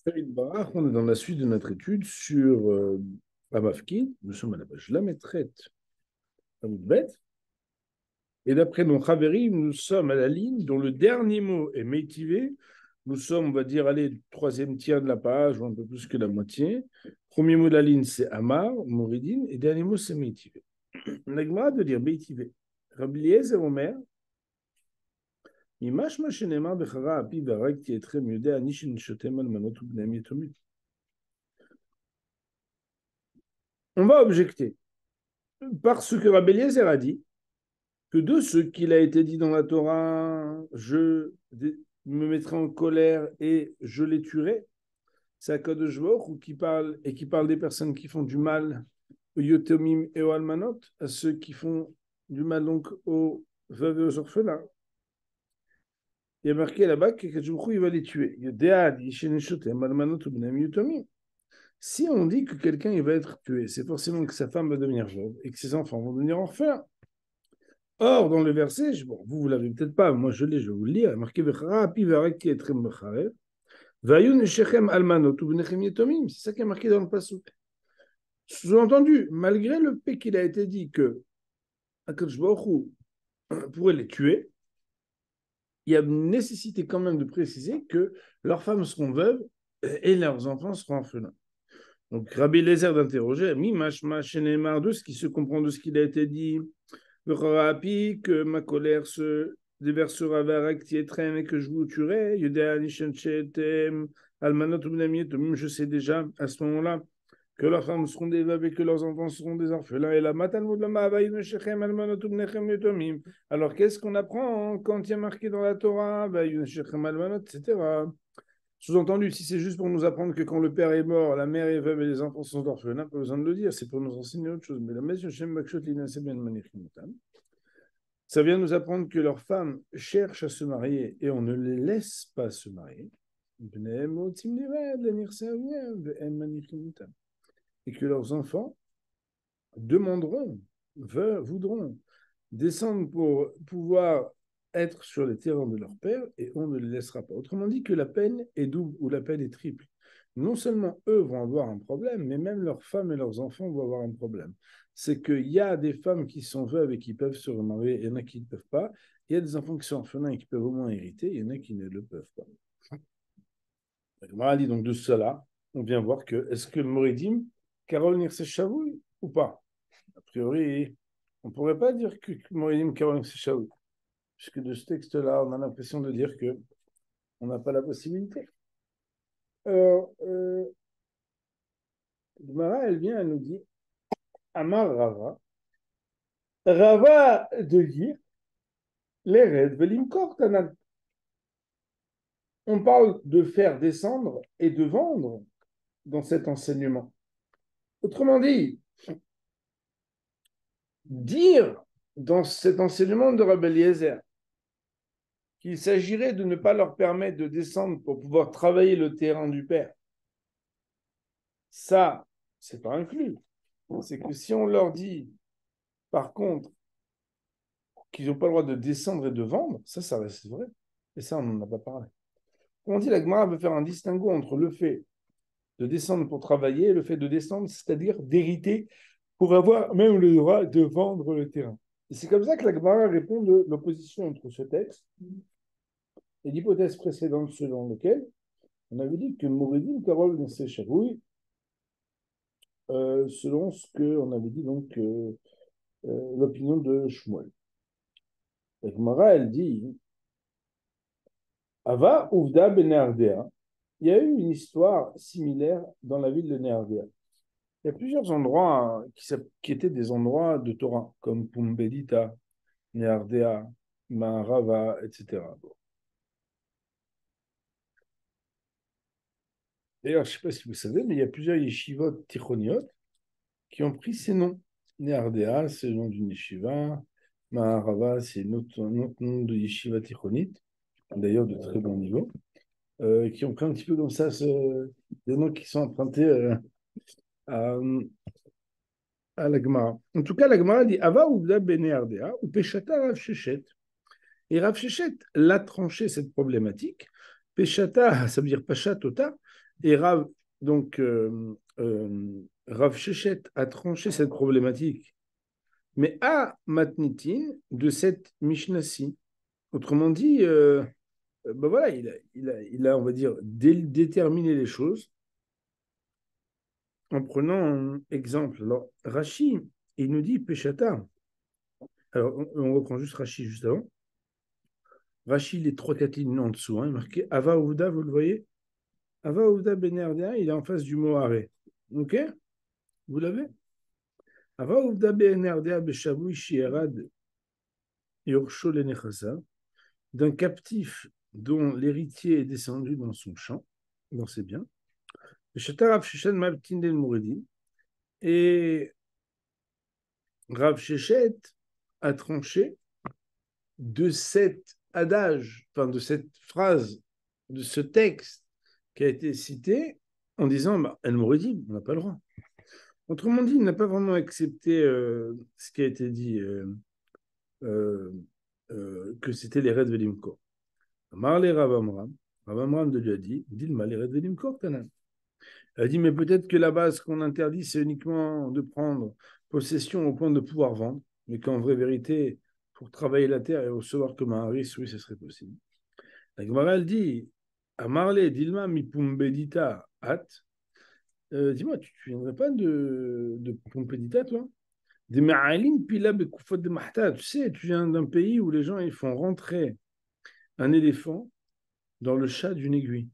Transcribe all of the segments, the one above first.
Farid Barach, on est dans la suite de notre étude sur Amavkin. Nous sommes à la page Lametret Bet. Et d'après nos Chaverim, nous sommes à la ligne dont le dernier mot est Meitivé. Nous sommes, on va dire, allez, le troisième tiers de la page, ou un peu plus que la moitié. Premier mot de la ligne, c'est Amar, Mouridine, et dernier mot, c'est Meitivé. L'Agmara de dire Meitivé. Rabbi Eliezer Omer, Imash Mashenema Bechara Api Barak Tietre Miude Anishin Shotem Almanot Ubnem Yetomit. On va objecter parce que Rabbi Eliezer a dit que de ce qu'il a été dit dans la Torah, je me mettrai en colère et je les tuerai. C'est Akadosh Baruch Hu qui parle et qui parle des personnes qui font du mal aux yotomim et aux almanot, à ceux qui font du mal donc aux veuves et aux orphelins. Il y a marqué là-bas que Akadosh Baruch Hu, il va les tuer. Si on dit que quelqu'un il va être tué, c'est forcément que sa femme va devenir veuve et que ses enfants vont devenir orphelins. Or, dans le verset, bon, vous ne l'avez peut-être pas, moi je l'ai, je vais vous le lire, marqué c'est ça qui est marqué dans le passage. Sous-entendu, malgré le fait qu'il a été dit que Akadosh Baruch Hu pourrait les tuer, il y a une nécessité quand même de préciser que leurs femmes seront veuves et leurs enfants seront orphelins. Donc, Rabbi Eliezer d'interroger, mi mashma shenemar, de ce qui se comprend de ce qu'il a été dit, que ma colère se déversera vers Aktietrem et que je vous tuerai. Je sais déjà à ce moment-là que leurs femmes seront des veuves et que leurs enfants seront des orphelins. Et la alors, qu'est-ce qu'on apprend quand il y a marqué dans la Torah, etc. Sous-entendu, si c'est juste pour nous apprendre que quand le père est mort, la mère est veuve et les enfants sont orphelins, pas besoin de le dire, c'est pour nous enseigner autre chose. Mais la ça vient nous apprendre que leurs femmes cherchent à se marier et on ne les laisse pas se marier. Et que leurs enfants demanderont, voudront descendre pour pouvoir être sur les terrains de leur père et on ne les laissera pas. Autrement dit que la peine est double ou la peine est triple. Non seulement eux vont avoir un problème, mais même leurs femmes et leurs enfants vont avoir un problème. C'est qu'il y a des femmes qui sont veuves et qui peuvent se remarier, il y en a qui ne peuvent pas. Il y a des enfants qui sont orphelins et qui peuvent au moins hériter, il y en a qui ne le peuvent pas. Donc de cela, on vient voir que est-ce que le Moridim, Carole Nirse Chavouille ou pas? A priori, on ne pourrait pas dire que Moridim, Carole Nirse Chavouille, puisque de ce texte-là, on a l'impression de dire que on n'a pas la possibilité. Alors, Gmara, elle vient, elle nous dit Amar Rava. Rava de dire les raids velimkor tanan. On parle de faire descendre et de vendre dans cet enseignement. Autrement dit, dire dans cet enseignement de Rabbi Eliezer qu'il s'agirait de ne pas leur permettre de descendre pour pouvoir travailler le terrain du père, ça, c'est pas inclus. C'est que si on leur dit, par contre, qu'ils n'ont pas le droit de descendre et de vendre, ça reste vrai. Et ça, on n'en a pas parlé. On dit, la Gemara veut faire un distinguo entre le fait de descendre pour travailler et le fait de descendre, c'est-à-dire d'hériter pour avoir même le droit de vendre le terrain. Et c'est comme ça que la Gemara répond de l'opposition entre ce texte et l'hypothèse précédente selon laquelle on avait dit que Mouridine, Karol, Nessé, Chavouille, selon ce qu'on avait dit, donc, l'opinion de Shmuel. La Gemara, elle dit Ava Uvda Benardea. Il y a eu une histoire similaire dans la ville de Néardea. Il y a plusieurs endroits qui étaient des endroits de Torah, comme Pumbedita, Néardea, Maharava, etc. D'ailleurs, je ne sais pas si vous savez, mais il y a plusieurs yeshivot tichoniot qui ont pris ces noms. Néardea, c'est le nom d'une yeshiva. Maharava, c'est un autre nom de yeshiva tichonite, d'ailleurs de très bon niveau, qui ont pris un petit peu comme ça des noms qui sont empruntés à, à la Gemara. En tout cas, la Gemara dit Ava Ouvda Bene Ardea ou Peshata Rav Shechet. Et Rav Shechet l'a tranché cette problématique. Peshata, ça veut dire Pachatota, Et Rav Shechet a tranché cette problématique, mais à Matnitin de cette Mishnah-ci. Autrement dit, ben voilà, on va dire, déterminé les choses en prenant un exemple. Alors, Rashi, il nous dit Peshata. Alors, on reprend juste Rashi juste avant. Rashi, les 3-4 lignes en dessous, hein, marqué Ava Ouda, vous le voyez? Ava Ouda Benerdea, il est en face du mot arrêt. Ok? Vous l'avez? Ava Ouda Benerdea Beshavui Shierad Yorsho Lenechasa, d'un captif dont l'héritier est descendu dans son champ, dans ses biens. Et Rav Shechet a tranché de cet adage, enfin de cette phrase, de ce texte qui a été cité en disant bah, El Mouridi, on n'a pas le droit. Autrement dit, il n'a pas vraiment accepté ce qui a été dit, euh, que c'était les Red Velimko. Marley Rav Amram lui a dit Dilma les Red Velimko, Tanan. Elle a dit, mais peut-être que là-bas, ce qu'on interdit, c'est uniquement de prendre possession au point de pouvoir vendre, mais qu'en vraie vérité, pour travailler la terre et recevoir comme un haris, oui, ce serait possible. La Gemara, elle dit, Amarle, Dilma, mi pumbedita at. Dis-moi, tu viendrais pas de Pumbedita, toi? Des Ma'alim pila bekufot de Mahta. Tu sais, tu viens d'un pays où les gens ils font rentrer un éléphant dans le chat d'une aiguille.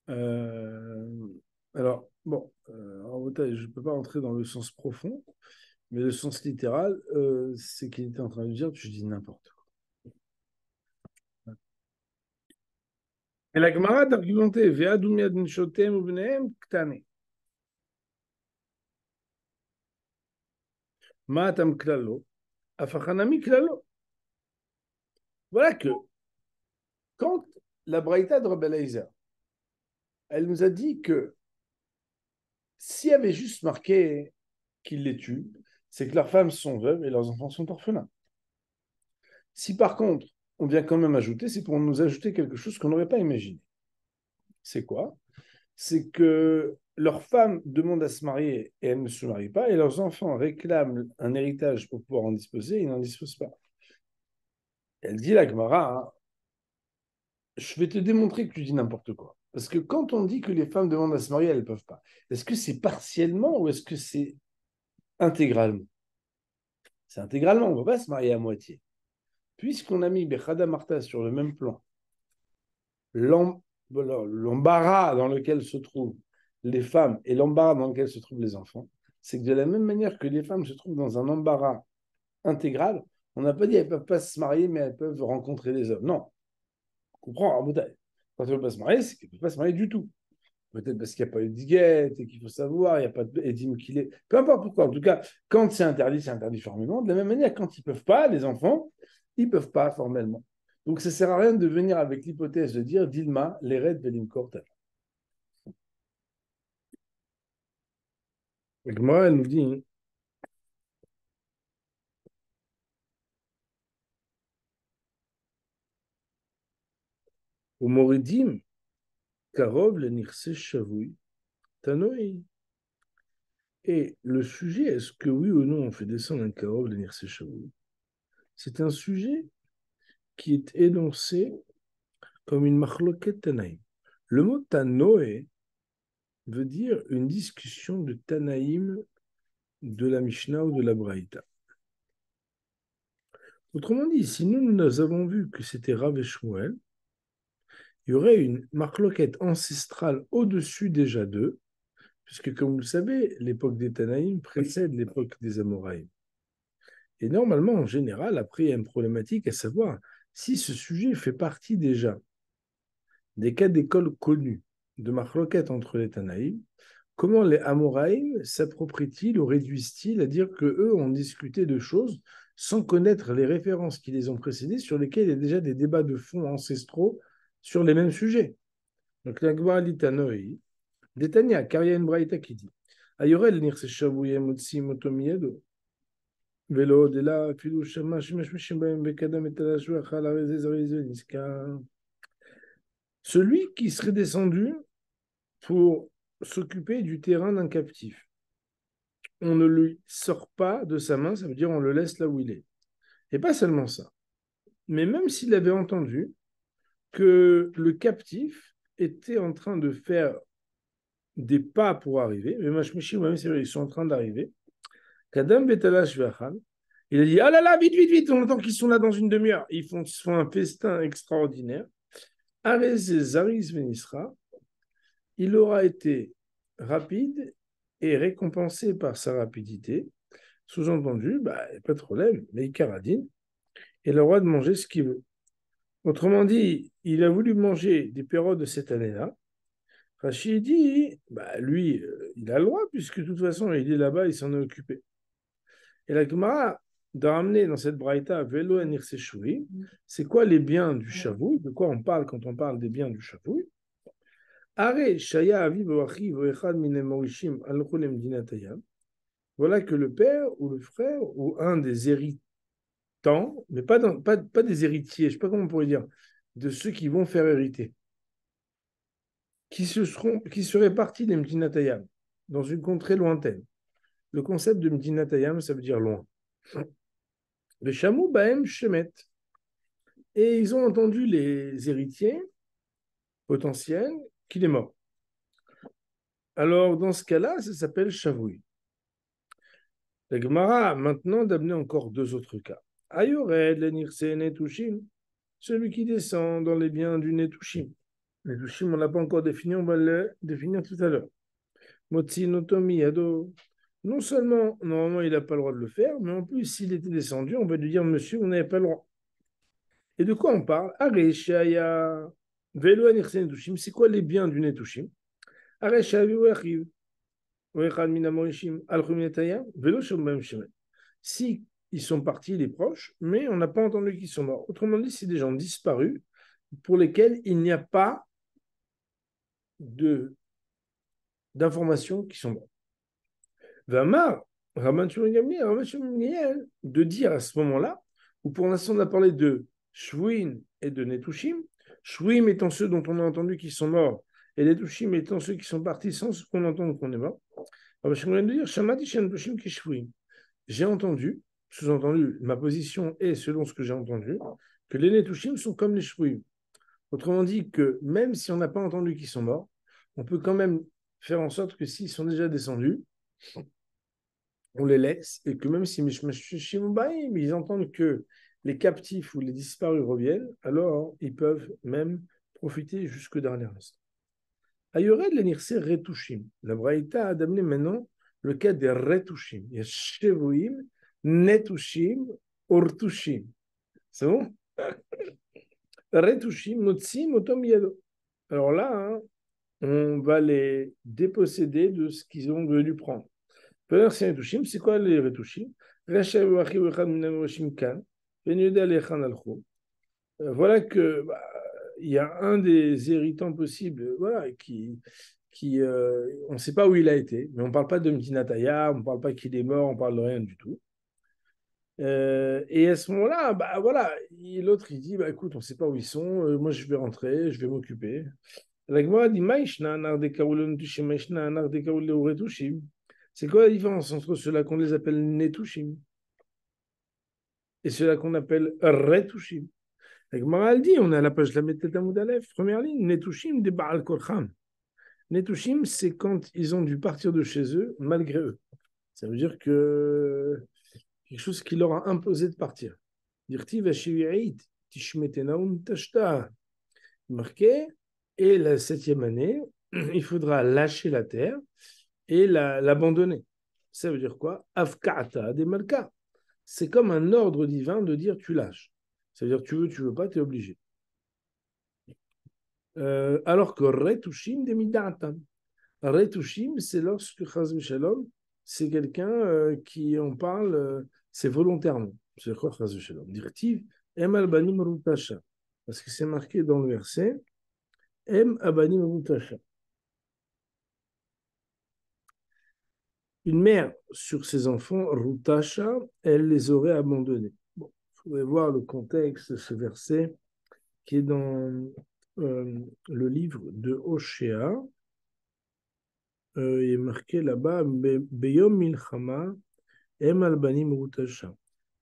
Euh, alors, bon, en Bretagne, je ne peux pas entrer dans le sens profond, mais le sens littéral, c'est qu'il était en train de dire, tu dis n'importe quoi. Et la Gemara d'argumenter, Ve'adumia d'nshotem ubnehem ktane. Ma'atam klalo, afachanami klalo. Voilà que quand la Braïta de Rabbi Eliezer, elle nous a dit que s'il y avait juste marqué qu'ils les tuent, c'est que leurs femmes sont veuves et leurs enfants sont orphelins. Si par contre, on vient quand même ajouter, c'est pour nous ajouter quelque chose qu'on n'aurait pas imaginé. C'est quoi? C'est que leurs femmes demandent à se marier et elles ne se marient pas, et leurs enfants réclament un héritage pour pouvoir en disposer et ils n'en disposent pas. Elle dit, la Gemara, hein, je vais te démontrer que tu dis n'importe quoi. Parce que quand on dit que les femmes demandent à se marier, elles ne peuvent pas. Est-ce que c'est partiellement ou est-ce que c'est intégralement? C'est intégralement, on ne va pas se marier à moitié. Puisqu'on a mis Bechada Martha sur le même plan, l'embarras dans lequel se trouvent les femmes et l'embarras dans lequel se trouvent les enfants, c'est que de la même manière que les femmes se trouvent dans un embarras intégral, on n'a pas dit qu'elles ne peuvent pas se marier, mais elles peuvent rencontrer des hommes. Non, on comprend, en bouteille. Quand elles ne peuvent pas se marier, c'est qu'elles ne peuvent pas se marier du tout. Peut-être parce qu'il n'y a pas eu de guette et qu'il faut savoir, il n'y a pas d'édime qu'il est. Peu importe pourquoi. En tout cas, quand c'est interdit formellement. De la même manière, quand ils ne peuvent pas, les enfants, ils ne peuvent pas formellement. Donc, ça ne sert à rien de venir avec l'hypothèse de dire Dilma, l'Ered Velim Kortal. Moi, elle nous dit au Moridim, Karov, le Nirse Shavui, Tanoi. Et le sujet, est-ce que oui ou non on fait descendre un Karov, le Nirse Shavui? C'est un sujet qui est énoncé comme une machloket Tanaïm. Le mot Tanoé veut dire une discussion de Tanaïm de la Mishnah ou de la Braïta. Autrement dit, si nous avons vu que c'était Rav et Shmuel, il y aurait une marloquette ancestrale au-dessus déjà d'eux, puisque comme vous le savez, l'époque des Tanaïm précède l'époque des Amoraïm. Et normalement, en général, après, il y a une problématique à savoir si ce sujet fait partie déjà des cas d'école connus de marloquette entre les Tanaïm. Comment les Amoraïm s'approprient-ils ou réduisent-ils à dire qu'eux ont discuté de choses sans connaître les références qui les ont précédées sur lesquelles il y a déjà des débats de fond ancestraux sur les mêmes sujets? Donc la Gemara dit Tanoi, Détania, car il y a une braïta qui dit Ayorel nirse shavouye motsi motomiedo, velo de la filou shama shemesh mishim baim bekadam et alashua chala rezez rezez niska. celui qui serait descendu pour s'occuper du terrain d'un captif. On ne lui sort pas de sa main, ça veut dire on le laisse là où il est. Et pas seulement ça, mais même s'il avait entendu que le captif était en train de faire des pas pour arriver, mais Mashmishi, même c'est vrai, ils sont en train d'arriver, Kadam Betalash Vachal, il a dit ah là là, vite, vite, vite, on entend qu'ils sont là dans une demi-heure. Ils font un festin extraordinaire. Arez Zaris Venisra, il aura été rapide et récompensé par sa rapidité. Sous-entendu, bah, pas de problème, mais il caradine et il a le droit de manger ce qu'il veut. Autrement dit, il a voulu manger des pérodes de cette année-là. Rachid dit, bah, lui, il a le droit, puisque de toute façon, il est là-bas, il s'en est occupé. Et la Gemara de ramener dans cette braïta Velo Enir Seshoui, c'est quoi les biens du Shavuot? De quoi on parle quand on parle des biens du Shavuot? Are Shaya Aviv Oachi Voechad Mine Morishim Alcholem Dinatayam. Voilà que le père ou le frère ou un des héritants, mais pas des héritiers, je ne sais pas comment on pourrait dire, de ceux qui vont faire hériter, qui seraient partis des Mdinatayam, dans une contrée lointaine. Le concept de Mdinatayam, ça veut dire loin. Le Shamou Baem Shemet. Et ils ont entendu les héritiers potentiels qu'il est mort. Alors, dans ce cas-là, ça s'appelle Shavui. La Gemara, maintenant, d'amener encore deux autres cas. Ayored, le Nirse, Netushim, celui qui descend dans les biens du Netushim. Netushim, on ne l'a pas encore défini, on va le définir tout à l'heure. Motsi, Notomi, Ado. Non seulement, normalement, il n'a pas le droit de le faire, mais en plus, s'il était descendu, on va lui dire, monsieur, vous n'avez pas le droit. Et de quoi on parle? Areshaya, Velo, Nirse, Netushim, c'est quoi les biens du Netushim? Si ils sont partis, les proches, mais on n'a pas entendu qu'ils sont morts. Autrement dit, c'est des gens disparus pour lesquels il n'y a pas d'informations qui sont morts. Vamar, de dire à ce moment-là, où pour l'instant on a parlé de Shvuin et de Netushim, Shvuim étant ceux dont on a entendu qu'ils sont morts, et Netushim étant ceux qui sont partis sans qu'on entende qu'on est mort. J'ai entendu, sous-entendu, ma position est, selon ce que j'ai entendu, que les Netushim sont comme les Shvuim. Autrement dit, que même si on n'a pas entendu qu'ils sont morts, on peut quand même faire en sorte que s'ils sont déjà descendus, on les laisse, et que même si ils entendent que les captifs ou les disparus reviennent, alors ils peuvent même profiter jusqu'au dernier instant. Ayored le nirse retushim. La Braïta a amené maintenant le cas des retushim. Il y a shevuim, netushim, ortushim. C'est bon? Retushim, motsim, otom yado. Alors là, hein, on va les déposséder de ce qu'ils ont dû prendre. C'est quoi les retushim? Voilà que bah, il y a un des héritants possibles, voilà, on ne sait pas où il a été, mais on ne parle pas de Mtinataya, on ne parle pas qu'il est mort, on ne parle de rien du tout. Et à ce moment-là, bah voilà, l'autre il dit, bah écoute, on ne sait pas où ils sont, moi je vais rentrer, je vais m'occuper. La Gemara dit, c'est quoi la différence entre ceux-là qu'on les appelle Netushim et ceux-là qu'on appelle Retushim? La Gemara elle dit, on est à la page de la Metet Amoud Aleph, première ligne, Netushim de Baal Korcham. Netushim, c'est quand ils ont dû partir de chez eux malgré eux. Ça veut dire que quelque chose qui leur a imposé de partir. Marqué, et la septième année, il faudra lâcher la terre et l'abandonner. Ça veut dire quoi? Afka'ata des malka. C'est comme un ordre divin de dire tu lâches. Ça veut dire tu veux pas, tu es obligé. Alors que retushim des mida'atam. Retushim, c'est lorsque Chaz Shalom, c'est quelqu'un qui en parle, c'est volontairement. C'est quoi Chaz Shalom? Directive, Em albanim rutasha. Parce que c'est marqué dans le verset, Em abanim rutasha. Une mère sur ses enfants, rutasha, elle les aurait abandonnés. Bon, il faudrait voir le contexte de ce verset qui est dans le livre de Hoshea, il est marqué là-bas, Beyom Milchama, Em Albanim Rutasha.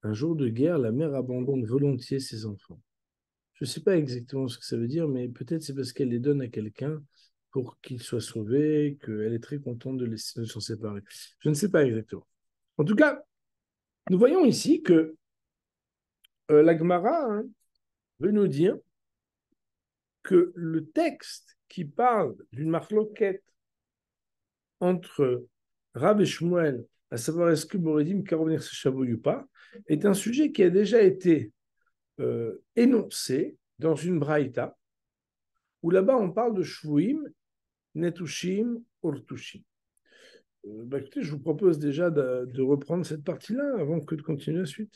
Un jour de guerre, la mère abandonne volontiers ses enfants. Je ne sais pas exactement ce que ça veut dire, mais peut-être c'est parce qu'elle les donne à quelqu'un pour qu'il soit sauvé, qu'elle est très contente de s'en séparer. Je ne sais pas exactement. En tout cas, nous voyons ici que la Gemara, hein, veut nous dire que le texte qui parle d'une marloquette entre Rab et Shmuel, à savoir est-ce que Boredim peut revenir ce Shavuot ou pas, est un sujet qui a déjà été énoncé dans une braïta, où là-bas on parle de Shvuim, Netushim, Urtushim. Écoutez, je vous propose déjà de reprendre cette partie-là avant que de continuer la suite.